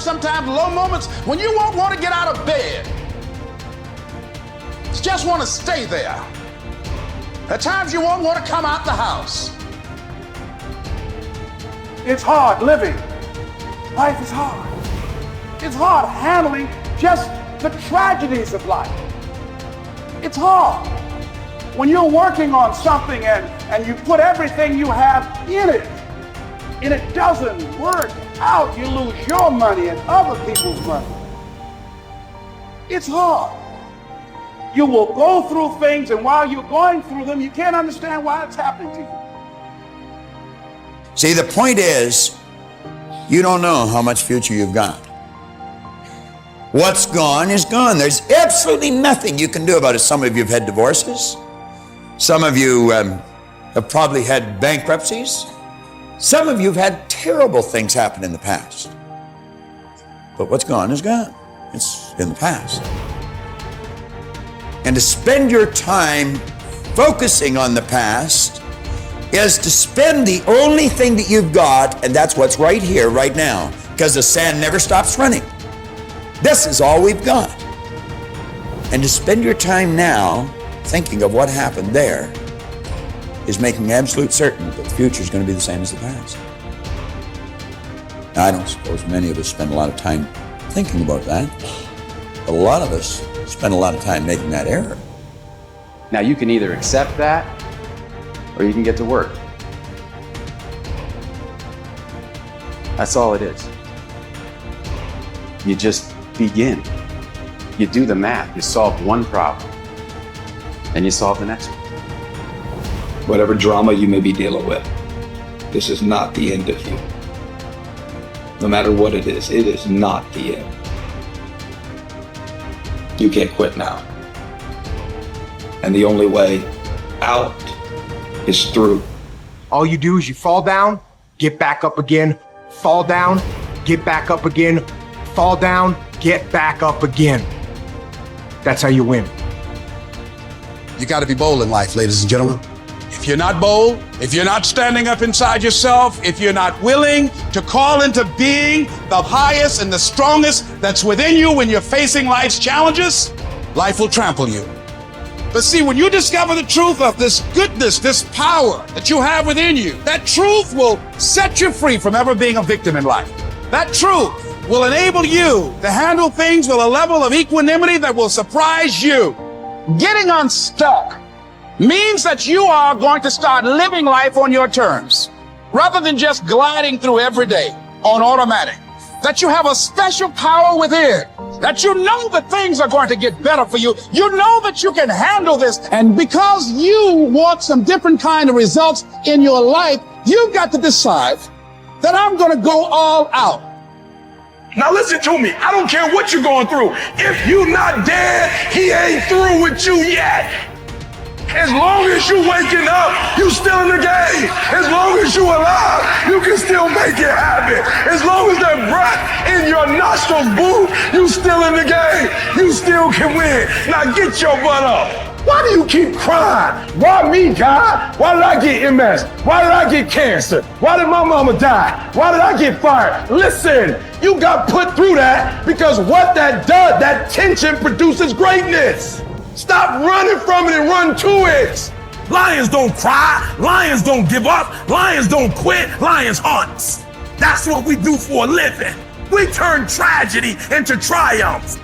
sometimes low moments when you won't want to get out of bed. You just want to stay there. At times you won't want to come out the house. It's hard living. Life is hard. It's hard handling just the tragedies of life. It's hard. When you're working on something and you put everything you have in it, and it doesn't work out, you lose your money and other people's money. It's hard. You will go through things, and while you're going through them, you can't understand why it's happening to you. See, the point is, you don't know how much future you've got. What's gone is gone. There's absolutely nothing you can do about it. Some of you have had divorces. Some of you have probably had bankruptcies. Some of you have had terrible things happen in the past. But what's gone is gone. It's in the past. And to spend your time focusing on the past is to spend the only thing that you've got, and that's what's right here, right now, because the sand never stops running. This is all we've got. And to spend your time now thinking of what happened there is making absolute certain that the future is going to be the same as the past. Now, I don't suppose many of us spend a lot of time thinking about that, but a lot of us spend a lot of time making that error. Now you can either accept that or you can get to work. That's all it is. You just begin. You do the math. You solve one problem, and you solve the next one. Whatever drama you may be dealing with, this is not the end of you. No matter what it is not the end. You can't quit now. And the only way out is through. All you do is you fall down, get back up again, fall down, get back up again, fall down, get back up again. That's how you win. You got to be bold in life, ladies and gentlemen. If you're not bold, if you're not standing up inside yourself, if you're not willing to call into being the highest and the strongest that's within you when you're facing life's challenges, life will trample you. But see, when you discover the truth of this goodness, this power that you have within you, that truth will set you free from ever being a victim in life. That truth will enable you to handle things with a level of equanimity that will surprise you. Getting unstuck means that you are going to start living life on your terms, rather than just gliding through every day on automatic. That you have a special power within, that you know that things are going to get better for you. You know that you can handle this. And because you want some different kind of results in your life, you've got to decide that I'm going to go all out. Now listen to me. I don't care what you're going through. If you're not dead, he ain't through with you yet. As long as you waking up, you still in the game. As long as you alive, you can still make it happen. As long as that breath in your nostrils move, you still in the game. You still can win. Now get your butt up. Why do you keep crying? Why me, God? Why did I get MS? Why did I get cancer? Why did my mama die? Why did I get fired? Listen, you got put through that because what that does, that tension produces greatness. Stop running from it and run to it. Lions don't cry. Lions don't give up. Lions don't quit. Lions hunt. That's what we do for a living. We turn tragedy into triumph.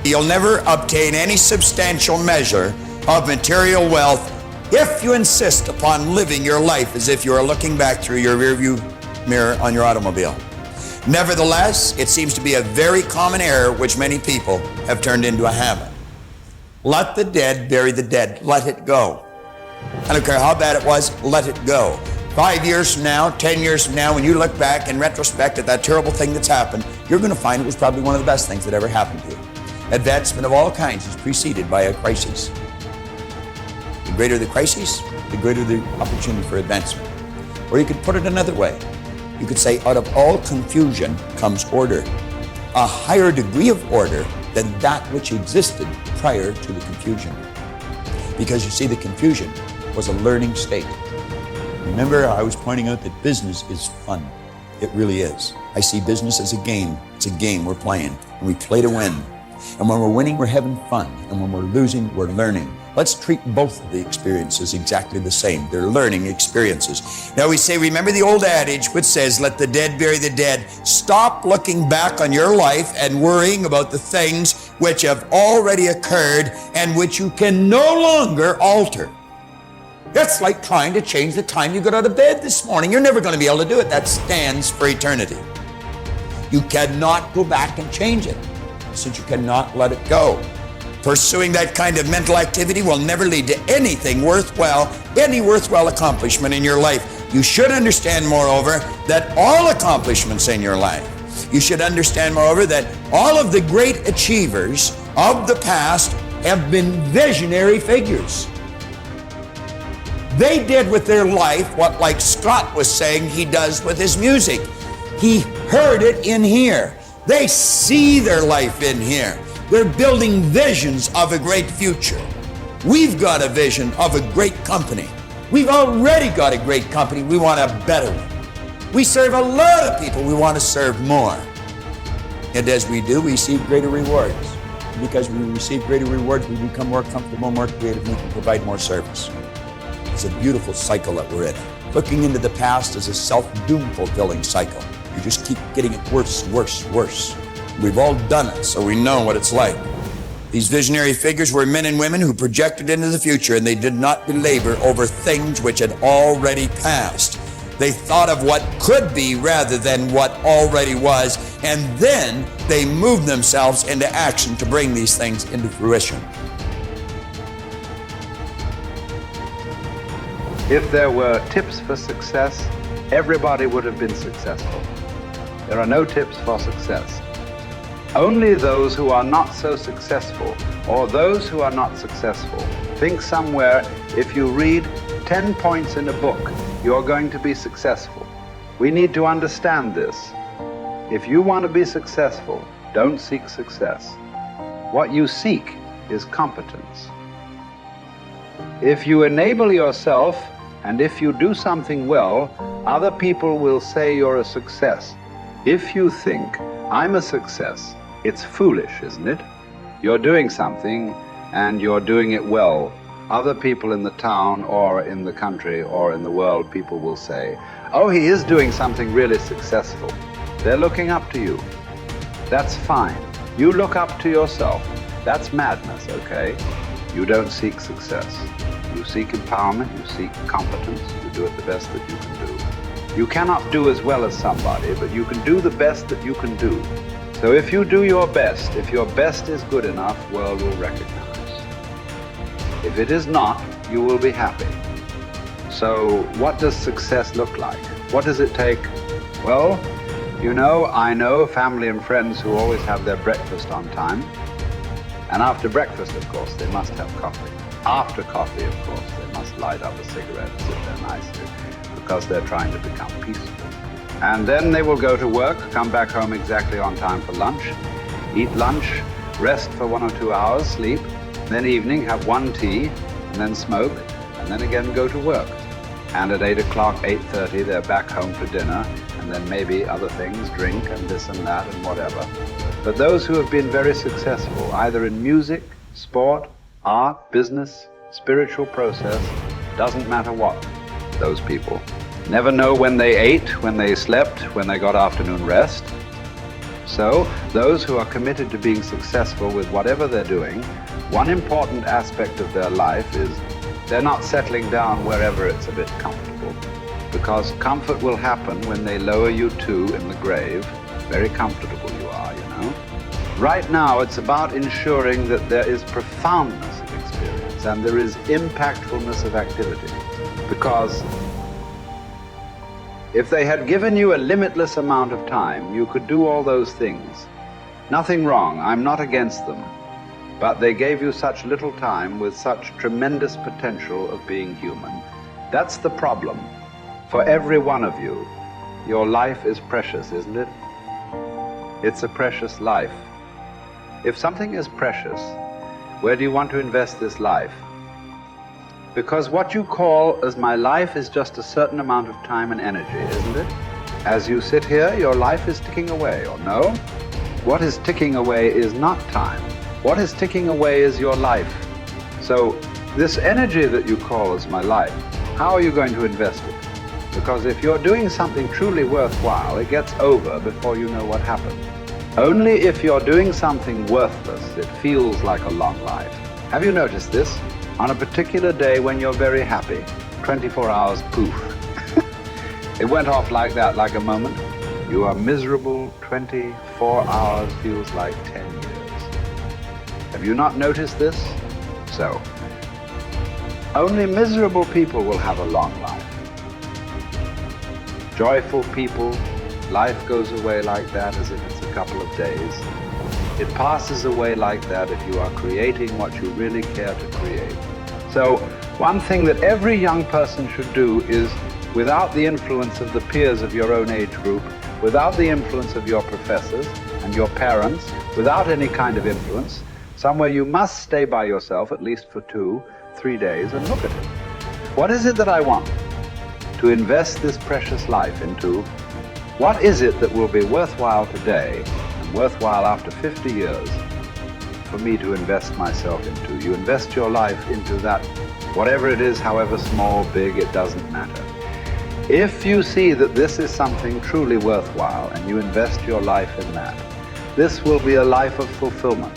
You'll never obtain any substantial measure of material wealth if you insist upon living your life as if you are looking back through your rearview mirror on your automobile. Nevertheless, it seems to be a very common error which many people have turned into a habit. Let the dead bury the dead. Let it go. I don't care how bad it was, let it go. 5 years from now, 10 years from now, when you look back in retrospect at that terrible thing that's happened, you're going to find it was probably one of the best things that ever happened to you. Advancement of all kinds is preceded by a crisis. The greater the crisis, the greater the opportunity for advancement. Or you could put it another way. You could say, out of all confusion comes order, a higher degree of order than that which existed prior to the confusion. Because you see, the confusion was a learning state. Remember, I was pointing out that business is fun. It really is. I see business as a game. It's a game we're playing, and we play to win. And when we're winning, we're having fun. And when we're losing, we're learning. Let's treat both of the experiences exactly the same. They're learning experiences. Now we say, remember the old adage which says, let the dead bury the dead. Stop looking back on your life and worrying about the things which have already occurred and which you can no longer alter. That's like trying to change the time you got out of bed this morning. You're never going to be able to do it. That stands for eternity. You cannot go back and change it, since you cannot let it go. Pursuing that kind of mental activity will never lead to anything worthwhile, any worthwhile accomplishment in your life. You should understand, moreover, that all accomplishments in your life, you should understand, moreover, that all of the great achievers of the past have been visionary figures. They did with their life what, like Scott was saying, he does with his music. He heard it in here. They see their life in here. They're building visions of a great future. We've got a vision of a great company. We've already got a great company. We want a better one. We serve a lot of people. We want to serve more. And as we do, we receive greater rewards. Because we receive greater rewards, we become more comfortable, more creative, we can provide more service. It's a beautiful cycle that we're in. Looking into the past is a self-doom fulfilling cycle. You just keep getting it worse, worse, worse. We've all done it, so we know what it's like. These visionary figures were men and women who projected into the future, and they did not belabor over things which had already passed. They thought of what could be rather than what already was, and then they moved themselves into action to bring these things into fruition. If there were tips for success, everybody would have been successful. There are no tips for success. Only those who are not so successful, or those who are not successful, think somewhere if you read 10 points in a book, you're going to be successful. We need to understand this. If you want to be successful, don't seek success. What you seek is competence. If you enable yourself, and if you do something well, other people will say you're a success. If you think, I'm a success, it's foolish, isn't it? You're doing something, and you're doing it well. Other people in the town, or in the country, or in the world, people will say, oh, he is doing something really successful. They're looking up to you. That's fine. You look up to yourself. That's madness, okay? You don't seek success. You seek empowerment, you seek competence, you do it the best that you can do. You cannot do as well as somebody, but you can do the best that you can do. So if you do your best, if your best is good enough, world will recognize. If it is not, you will be happy. So what does success look like? What does it take? Well, you know, I know family and friends who always have their breakfast on time. And after breakfast, of course, they must have coffee. After coffee, of course, they must light up a cigarette and sit there nicely because they're trying to become peaceful. And then they will go to work, come back home exactly on time for lunch, eat lunch, rest for 1 or 2 hours, sleep, then evening have 1 tea, and then smoke, and then again go to work. And at 8 o'clock, 8:30, they're back home for dinner, and then maybe other things, drink and this and that and whatever. But those who have been very successful, either in music, sport, art, business, spiritual process, doesn't matter what, those people never know when they ate, when they slept, when they got afternoon rest. So those who are committed to being successful with whatever they're doing, one important aspect of their life is they're not settling down wherever it's a bit comfortable, because comfort will happen when they lower you too in the grave. Very comfortable you are, you know. Right now, it's about ensuring that there is profoundness of experience and there is impactfulness of activity. Because if they had given you a limitless amount of time, you could do all those things. Nothing wrong, I'm not against them. But they gave you such little time with such tremendous potential of being human. That's the problem. For every one of you, your life is precious, isn't it? It's a precious life. If something is precious, where do you want to invest this life? Because what you call as my life is just a certain amount of time and energy, isn't it? As you sit here, your life is ticking away, or no? What is ticking away is not time. What is ticking away is your life. So this energy that you call as my life, how are you going to invest it? Because if you're doing something truly worthwhile, it gets over before you know what happened. Only if you're doing something worthless, it feels like a long life. Have you noticed this? On a particular day when you're very happy, 24 hours, poof. It went off like that, like a moment. You are miserable, 24 hours feels like 10 years. Have you not noticed this? So, only miserable people will have a long life. Joyful people, life goes away like that as if it's a couple of days. It passes away like that if you are creating what you really care to create. So, one thing that every young person should do is, without the influence of the peers of your own age group, without the influence of your professors and your parents, without any kind of influence, somewhere you must stay by yourself at least for 2-3 days and look at it. What is it that I want to invest this precious life into? What is it that will be worthwhile today and worthwhile after 50 years for me to invest myself into? You invest your life into that, whatever it is, however small, big, it doesn't matter. If you see that this is something truly worthwhile and you invest your life in that, this will be a life of fulfillment.